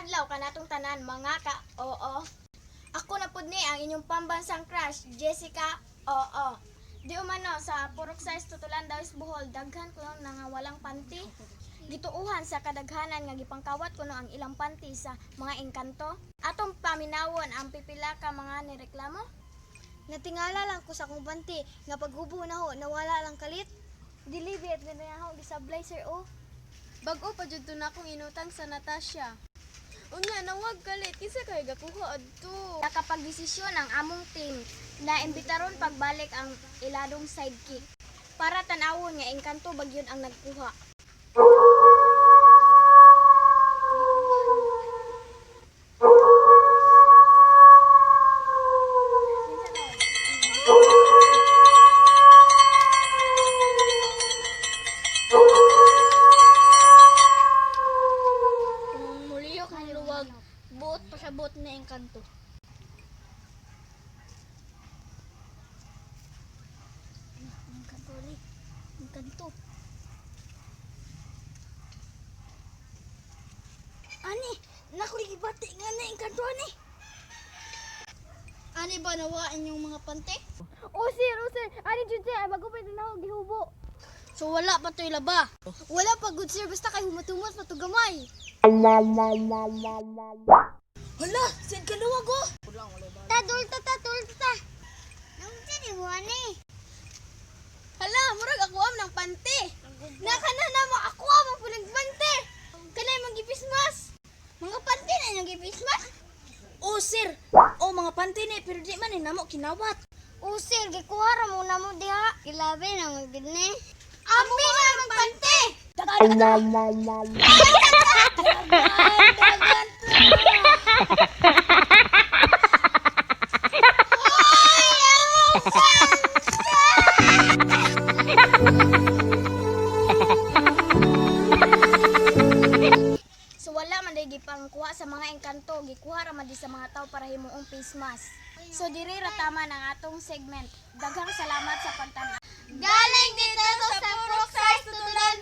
adlaw kanatong tanan mga ka oo. Ako na pud ni ang inyong pambansang crush, Jessica. Oo. Di umano sa purok size tutulan daw is Bohol, daghan ko na nga walang panty. Gituuhan sa kadaghanan nga gipangkawat ko no ang ilang panty sa mga engkanto. Atong paminawon ang pipila ka mga nireklamo. Natingala lang ko sa akong panty nga paghubo na ho nawala lang kalit. Dilibi at ganayaw gisablay sir o. Bag-o pa jud na akong inutang sa Natasha. Unya nawag kalit kisa kay gakuha adto. Nakapagdesisyon ang among team na imbitaron pagbalik ang iladong sidekick para tanawon nga engkanto bagyon ang nagkuha. Kung muliyok ang luwag, buot pa sa buot na engkanto. Engkanto. Ani, nakuligi bati nga na engkanto ani. Ani ba nawaan yung mga pante? Usir, ani jud sir ay bago pa din ako gihubo. So wala pa to'y laba. Wala pa good sir basta kay humatumot pa to gamay. Hala, sin ka luwag oh. Tadulta. Nung tini mo ani. Hala, murag ako am ng pante. Nakana na mo ako mo pulig bante. Kanay magipis-mas. Mga pante na yung gipismas. Oh sir, oh mga pante ni pero di man ni namo kinawat. Usir gikuha ra mo na mo diha. Ilabi na mo gid ni. Ambi na ang pante. So wala man day gipangkuha sa mga engkanto, gikuha ra man di sa mga tao para himuong face mask. So diri ra tama ng atong segment. Daghang salamat sa pagtan-aw. Galing dito sa Purok Size Tutulan